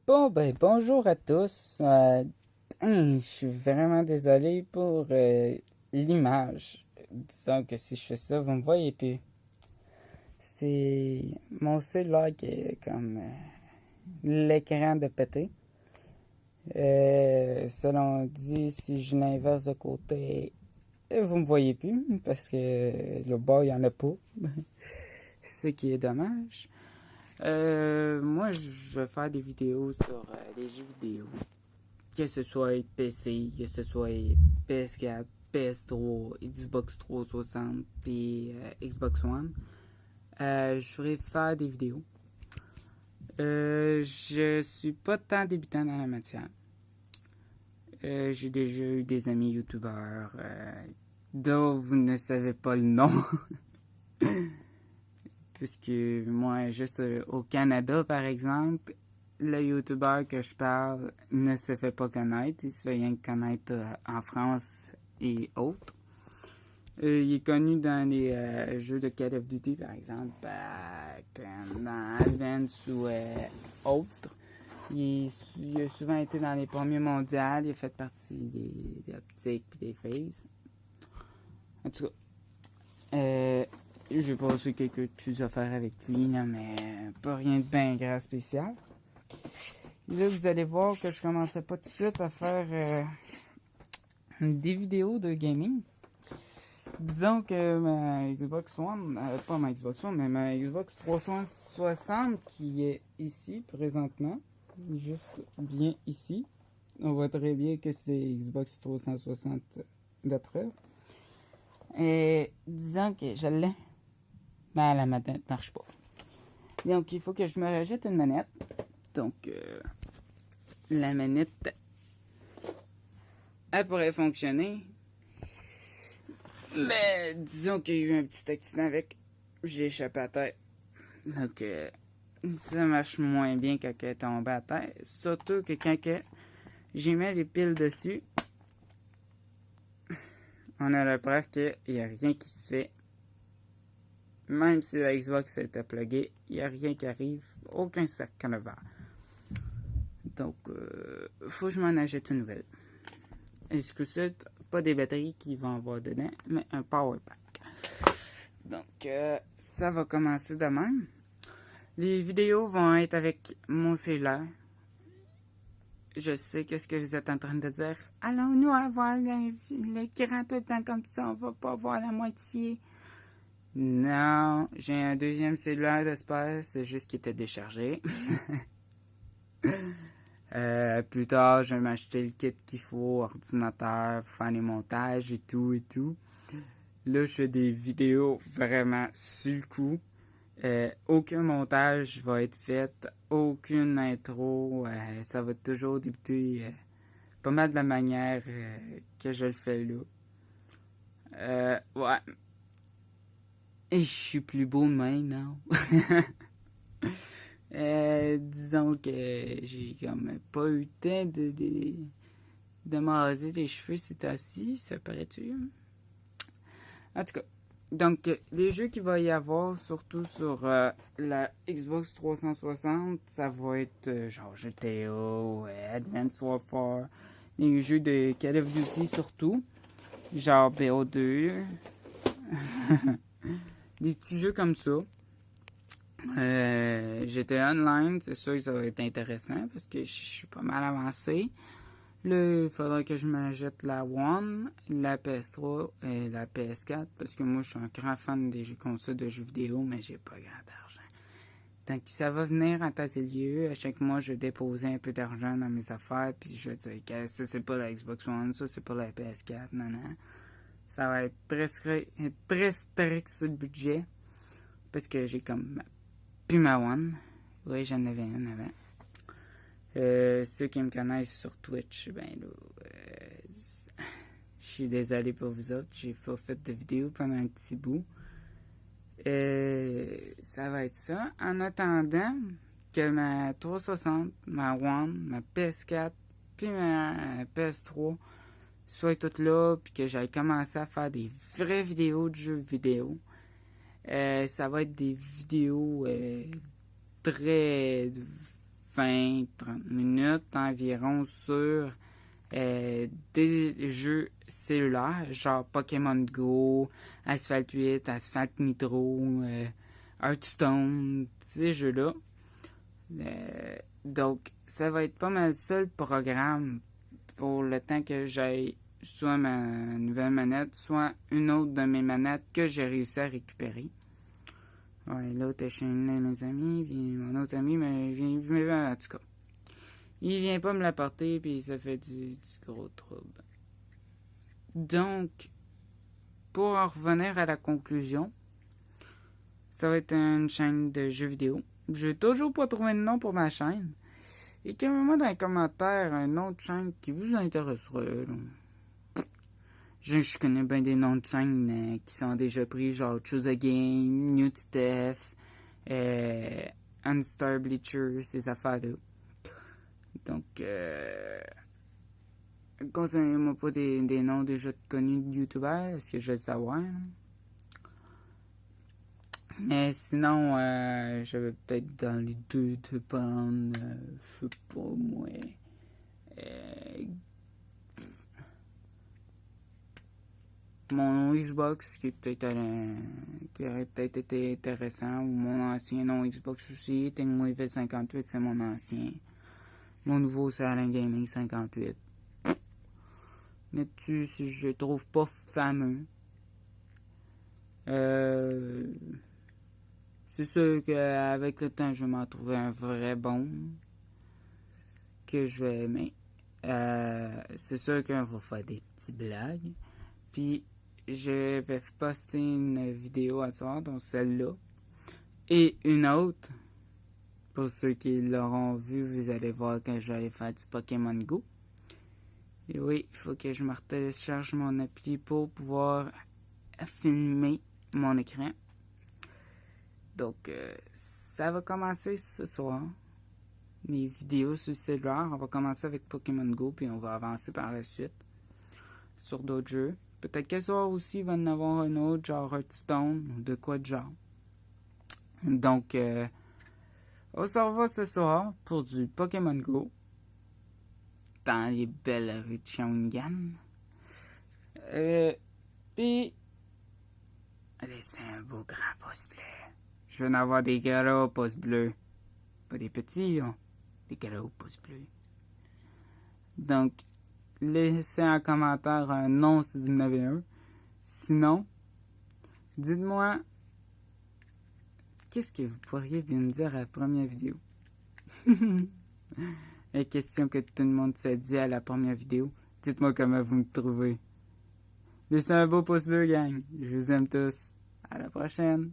Bon, ben, bonjour à tous. Je suis vraiment désolé pour l'image. Disons que si je fais ça, vous me voyez plus. C'est mon cellulaire qui est comme l'écran de pété. Selon dit, si je l'inverse de côté, vous me voyez plus parce que le bas, il n'y en a pas. Ce qui est dommage. Moi, je vais faire des vidéos sur les jeux vidéo. Que ce soit PC, que ce soit PS4, PS3, Xbox 360 et Xbox One. Je ferai faire des vidéos. Je suis pas tant débutant dans la matière. J'ai déjà eu des amis youtubeurs dont vous ne savez pas le nom. Puisque moi, juste au Canada, par exemple, le youtubeur que je parle ne se fait pas connaître. Il se fait rien que connaître en France et autres. Il est connu dans les jeux de Call of Duty, par exemple, dans Advance ou autres. Il a souvent été dans les premiers mondiaux. Il a fait partie des optiques et des phases. En tout cas, j'ai passé quelques petites affaires avec lui, là, mais pas rien de bien grand spécial. Et là, vous allez voir que je commençais pas tout de suite à faire des vidéos de gaming. Disons que ma Xbox One, pas ma Xbox One, mais ma Xbox 360 qui est ici présentement, juste bien ici. On voit très bien que c'est Xbox 360 d'après. Et disons que je l'ai. Mais la manette ne marche pas. Donc il faut que je me rachète une manette. Donc la manette, elle pourrait fonctionner. Mais disons qu'il y a eu un petit accident avec. J'ai échappé à terre. Donc ça marche moins bien quand elle est tombée à terre. Surtout que quand j'ai mis les piles dessus, on a la preuve qu'il n'y a rien qui se fait. Même si la Xbox était pluguée, il n'y a rien qui arrive. Aucun cercle ne va. Donc, faut que je m'en achète une nouvelle. Est-ce que c'est pas des batteries qui vont avoir dedans, mais un power pack. Donc, ça va commencer de même. Les vidéos vont être avec mon cellulaire. Je sais qu'est-ce que vous êtes en train de dire. Allons-nous avoir l'écran tout le temps comme ça, on va pas voir la moitié. Non, j'ai un deuxième cellulaire d'espace, c'est juste qu'il était déchargé. Plus tard, je vais m'acheter le kit qu'il faut, ordinateur, faire les montages et tout et tout. Là, je fais des vidéos vraiment sur le coup. Aucun montage va être fait, aucune intro. Ça va toujours débuter pas mal de la manière que je le fais là. Ouais. Et je suis plus beau de même, non? Disons que j'ai comme pas eu le temps de me raser les cheveux, c'est assis, ça paraît-tu? En tout cas, donc les jeux qu'il va y avoir, surtout sur la Xbox 360, ça va être genre GTA, Advanced Warfare, les jeux de Call of Duty surtout, genre BO2, des petits jeux comme ça. J'étais online, c'est sûr que ça va être intéressant parce que je suis pas mal avancé. Là, il faudra que je m'achète la One, la PS3 et la PS4 parce que moi je suis un grand fan des consoles de jeux vidéo, mais j'ai pas grand argent. Donc ça va venir en tas et lieu. À chaque mois, je vais déposer un peu d'argent dans mes affaires, puis je vais dire que ça c'est pas la Xbox One, ça c'est pas la PS4, non. Ça va être très strict sur le budget parce que j'ai comme plus ma One. Oui, j'en avais une avant. Ceux qui me connaissent sur Twitch, ben là, je suis désolé pour vous autres. J'ai pas fait de vidéo pendant un petit bout. Ça va être ça. En attendant que ma 360, ma One, ma PS4, puis ma PS3 soient toutes là, puis que j'aille commencer à faire des vraies vidéos de jeux vidéo. Ça va être des vidéos très 20-30 minutes environ sur des jeux cellulaires, genre Pokémon Go, Asphalt 8, Asphalt Nitro, Hearthstone, ces jeux-là. Donc, ça va être pas mal ça le programme pour le temps que j'aille soit ma nouvelle manette, soit une autre de mes manettes que j'ai réussi à récupérer. Ouais, l'autre chaîne là, mes amis, mon autre ami, mais en tout cas. Il vient pas me l'apporter, puis ça fait du gros trouble. Donc, pour en revenir à la conclusion, ça va être une chaîne de jeux vidéo. J'ai toujours pas trouvé de nom pour ma chaîne. Écrivez-moi dans les commentaires une autre chaîne qui vous intéresserait. Je connais bien des noms de chaînes qui sont déjà pris, genre Choose a Game, New Steph, Unstar Bleacher, ces affaires-là. Donc, conseillez-moi pas des noms déjà connus de youtubeurs, est-ce que je vais le savoir? Mais sinon, je vais peut-être dans les deux de prendre, je sais pas moi, mon Xbox qui aurait peut-être été intéressant, ou mon ancien nom Xbox aussi, TechMovie 58, c'est mon ancien. Mon nouveau, c'est Alain Gaming 58. Là-dessus, si je trouve pas fameux. C'est sûr qu'avec le temps, je vais m'en trouver un vrai bon que je vais aimer. C'est sûr qu'on va faire des petits blagues. Puis, je vais poster une vidéo à soir, dont celle-là. Et une autre. Pour ceux qui l'auront vu, vous allez voir quand je vais aller faire du Pokémon Go. Et oui, il faut que je me télécharge mon appli pour pouvoir filmer mon écran. Donc, ça va commencer ce soir. Les vidéos sur le cellulaire, on va commencer avec Pokémon Go, puis on va avancer par la suite sur d'autres jeux. Peut-être que ce soir aussi, il va en avoir un autre, genre Hearthstone, ou de quoi de genre. Donc, on se revoit ce soir pour du Pokémon Go dans les belles rues de Shawinigan. Puis, laissez un beau grand pouce bleu. Je veux en avoir des gros pouces bleus. Pas des petits, hein. Des gros pouces bleus. Donc, laissez un commentaire un nom si vous en avez un. Sinon, dites-moi qu'est-ce que vous pourriez bien me dire à la première vidéo. La question que tout le monde se dit à la première vidéo. Dites-moi comment vous me trouvez. Laissez un beau pouce bleu, gang. Je vous aime tous. À la prochaine.